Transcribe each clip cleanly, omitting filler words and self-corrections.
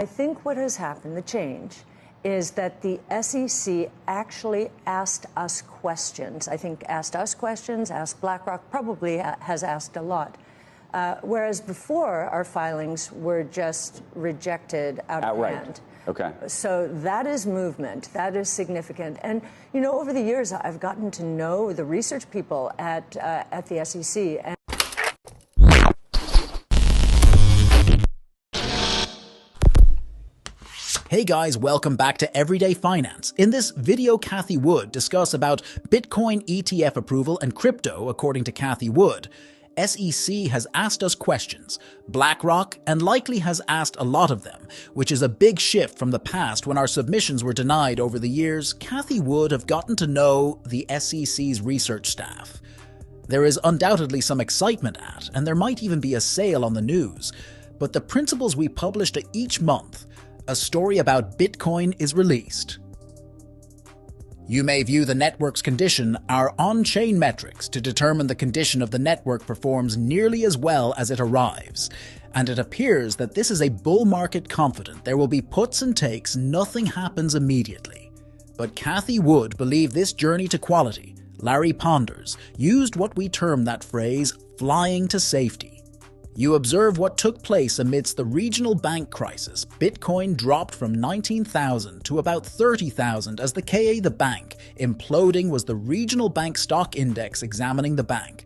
I think what has happened, the change, is that the SEC actually asked us questions. I think asked us questions, asked BlackRock, probably has asked a lot. Whereas before, our filings were just rejected outright. Hand. Okay. So that is movement. That is significant. And, you know, over the years, I've gotten to know the research people at the SEC. And Hey guys, welcome back to Everyday Finance. In this video, Cathie Wood discuss about Bitcoin ETF approval and crypto, according to Cathie Wood. SEC has asked us questions. BlackRock and likely has asked a lot of them, which is a big shift from the past when our submissions were denied over the years. Cathie Wood have gotten to know the SEC's research staff. There is undoubtedly some excitement and there might even be a sale on the news. But the principles we published each month, a story about Bitcoin is released. You may view the network's condition, our on-chain metrics, to determine the condition of the network performs nearly as well as it arrives. And it appears that this is a bull market confident. There will be puts and takes, nothing happens immediately. But Cathie Wood believed this journey to quality. Larry Ponders used what we term that phrase, flying to safety. You observe what took place amidst the regional bank crisis. Bitcoin dropped from 19,000 to about 30,000 as the bank imploding was the regional bank stock index examining the bank.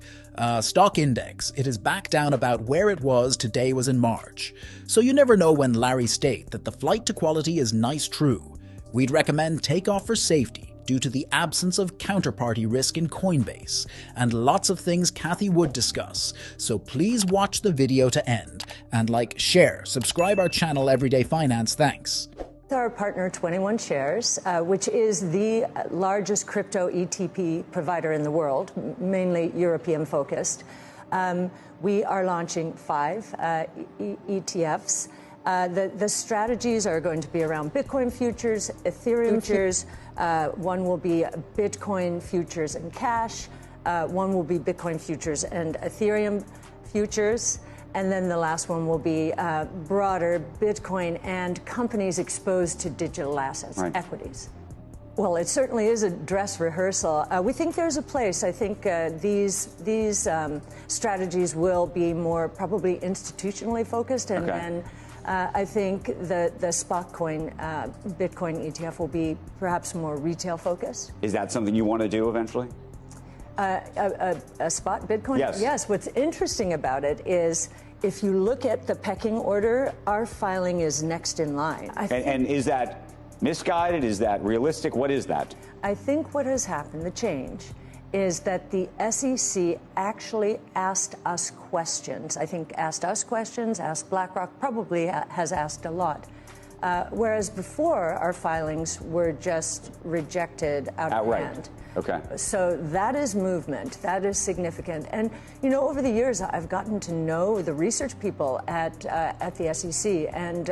Stock index, it is back down about where it was today was in March. So you never know when Larry state that the flight to quality is nice true. We'd recommend takeoff for safety due to the absence of counterparty risk in Coinbase, and lots of things Cathie Wood discuss. So please watch the video to end, and like, share, subscribe our channel Everyday Finance. Thanks. Our partner 21 Shares, which is the largest crypto ETP provider in the world, mainly European focused. We are launching 5 ETFs. The strategies are going to be around Bitcoin futures, Ethereum futures. One will be Bitcoin futures and cash. One will be Bitcoin futures and Ethereum futures. And then the last one will be broader Bitcoin and companies exposed to digital assets, equities. Well, it certainly is a dress rehearsal. We think there's a place. I think these strategies will be more probably institutionally focused, and then I think the spot coin Bitcoin ETF will be perhaps more retail focused. Is that something you want to do eventually? A spot Bitcoin? Yes. Yes. What's interesting about it is if you look at the pecking order, our filing is next in line. And is that misguided? Is that realistic? What is that? I think what has happened, the change, is that the SEC actually asked us questions. I think asked us questions, asked BlackRock, probably has asked a lot. Whereas before, our filings were just rejected outright. Okay. So that is movement. That is significant. And, you know, over the years, I've gotten to know the research people at the SEC, and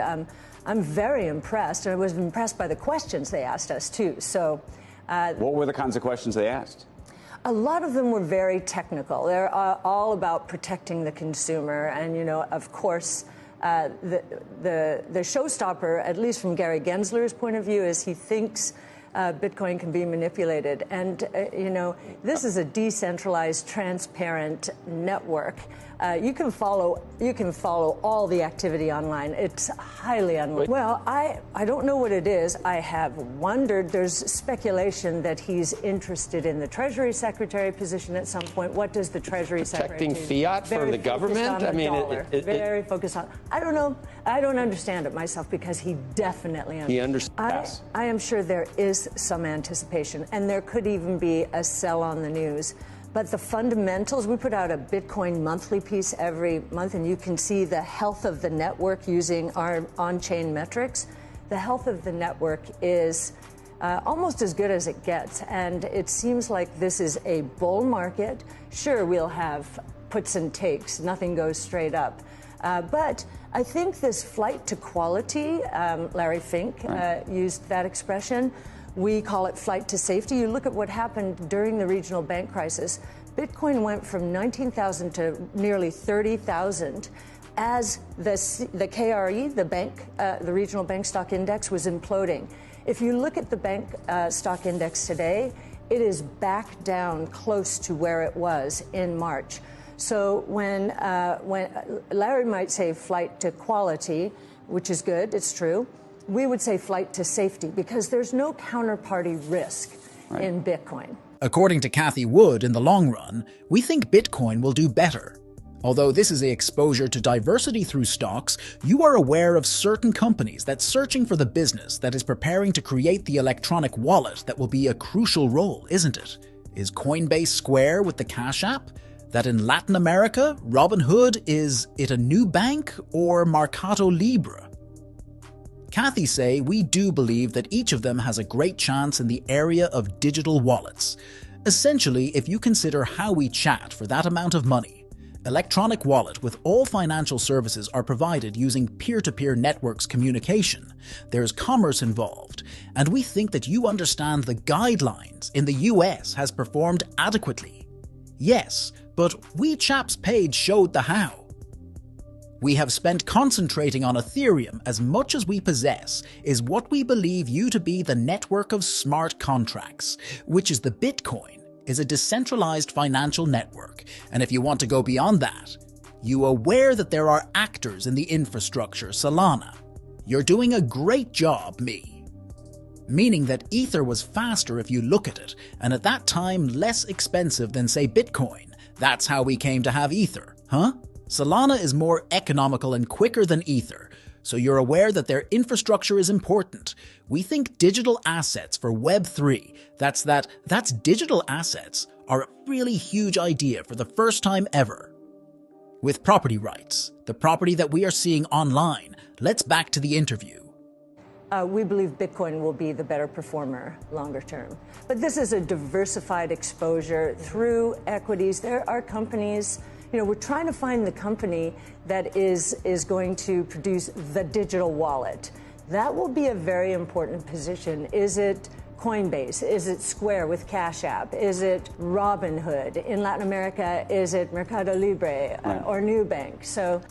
I'm very impressed. And I was impressed by the questions they asked us, too. So, what were the kinds of questions they asked? A lot of them were very technical. They're all about protecting the consumer. And, you know, of course, the showstopper, at least from Gary Gensler's point of view, is he thinks Bitcoin can be manipulated. And, you know, this is a decentralized, transparent network. You can follow all the activity online. It's highly unlikely. Well, I don't know what it is. I have wondered. There's speculation that he's interested in the Treasury Secretary position at some point. What does the Treasury Secretary do? Protecting fiat from the government? I mean, very focused on. I don't know. I don't understand it myself because he definitely understands. He understands. I am sure there is some anticipation, and there could even be a sell on the news. But the fundamentals, we put out a Bitcoin monthly piece every month, and you can see the health of the network using our on-chain metrics. The health of the network is almost as good as it gets, and it seems like this is a bull market. Sure, we'll have puts and takes. Nothing goes straight up. But I think this flight to quality, Larry Fink used that expression. We call it flight to safety. You look at what happened during the regional bank crisis. Bitcoin went from 19,000 to nearly 30,000. as the KRE, the regional bank stock index, was imploding. If you look at the bank stock index today, it is back down close to where it was in March. So when Larry might say flight to quality, which is good, it's true, we would say flight to safety, because there's no counterparty risk in Bitcoin. According to Cathie Wood, in the long run, we think Bitcoin will do better. Although this is the exposure to diversity through stocks, you are aware of certain companies that's searching for the business that is preparing to create the electronic wallet that will be a crucial role, isn't it? Is Coinbase Square with the Cash App? That in Latin America, Robinhood, is it a new bank or Mercado Libre? Cathie say we do believe that each of them has a great chance in the area of digital wallets. Essentially, if you consider how we chat for that amount of money, electronic wallet with all financial services are provided using peer-to-peer networks communication. There's commerce involved, and we think that you understand the guidelines in the US has performed adequately. Yes, but WeChat's page showed the how. We have spent concentrating on Ethereum as much as we possess is what we believe you to be the network of smart contracts, which is the Bitcoin, is a decentralized financial network. And if you want to go beyond that, you aware that there are actors in the infrastructure, Solana. You're doing a great job, meaning that Ether was faster if you look at it, and at that time less expensive than, say, Bitcoin. That's how we came to have Ether, huh? Solana is more economical and quicker than Ether, so you're aware that their infrastructure is important. We think digital assets for Web3, that's digital assets, are a really huge idea for the first time ever. With property rights, the property that we are seeing online, let's back to the interview. We believe Bitcoin will be the better performer longer term. But this is a diversified exposure through equities. There are companies, we're trying to find the company that is going to produce the digital wallet. That will be a very important position. Is it Coinbase? Is it Square with Cash App? Is it Robinhood? In Latin America, is it Mercado Libre or Nubank? So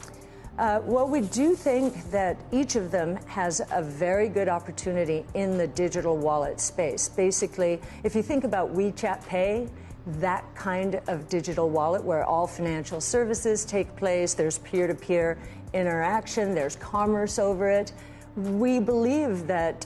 well, we do think that each of them has a very good opportunity in the digital wallet space. Basically, if you think about WeChat Pay, that kind of digital wallet where all financial services take place, there's peer-to-peer interaction, there's commerce over it. We believe that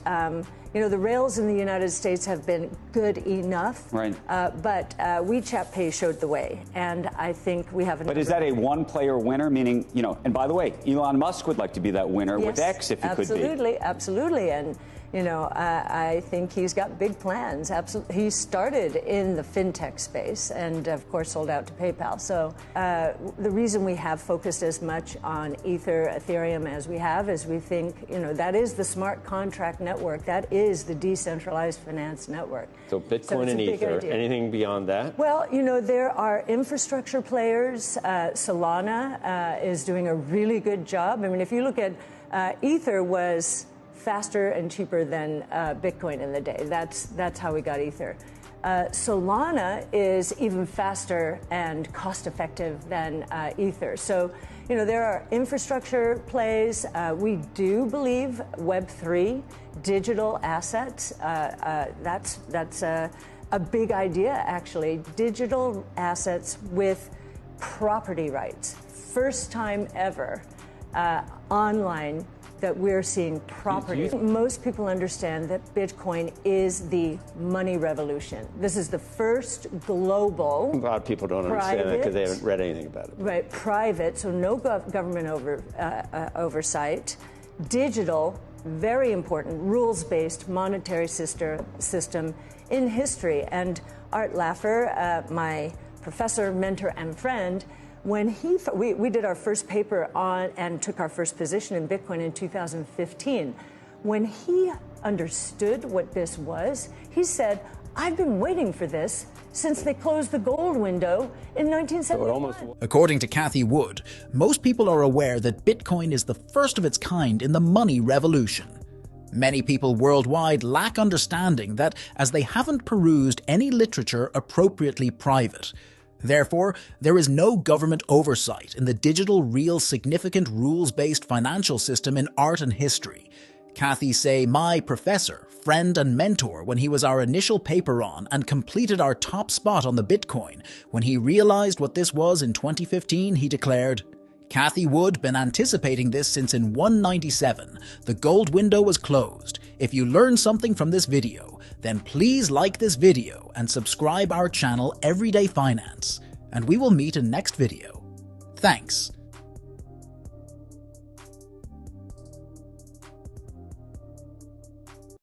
the rails in the United States have been good enough, but WeChat Pay showed the way, and I think we have. But is that a one-player winner? Meaning, and by the way, Elon Musk would like to be that winner with X if he could be. Absolutely, and I think he's got big plans. Absolutely, he started in the fintech space, and of course sold out to PayPal. So the reason we have focused as much on Ethereum as we have is we think that is the smart contract network. That is the decentralized finance network. So Bitcoin and Ether. Anything beyond that? Well, there are infrastructure players. Solana is doing a really good job. I mean, if you look at Ether was faster and cheaper than Bitcoin in the day. That's how we got Ether. Solana is even faster and cost-effective than Ether. So, there are infrastructure plays. We do believe Web3, digital assets. That's a big idea, actually. Digital assets with property rights. First time ever online that we're seeing property. Most people understand that Bitcoin is the money revolution. This is the first global. A lot of people don't understand that because they haven't read anything about it. Right, private, so no government oversight. Digital, very important, rules-based monetary system in history. And Art Laffer, my professor, mentor, and friend, when we did our first paper on and took our first position in Bitcoin in 2015, when he understood what this was, he said, I've been waiting for this since they closed the gold window in 1971. According to Cathie Wood, most people are aware that Bitcoin is the first of its kind in the money revolution. Many people worldwide lack understanding that as they haven't perused any literature appropriately private. Therefore, there is no government oversight in the digital, real, significant, rules-based financial system in art and history. Cathie say my professor, friend and mentor when he was our initial paper on and completed our top spot on the Bitcoin. When he realized what this was in 2015, he declared, Cathie Wood been anticipating this since in 197. The gold window was closed. If you learned something from this video, then please like this video and subscribe our channel Everyday Finance. And we will meet in next video. Thanks.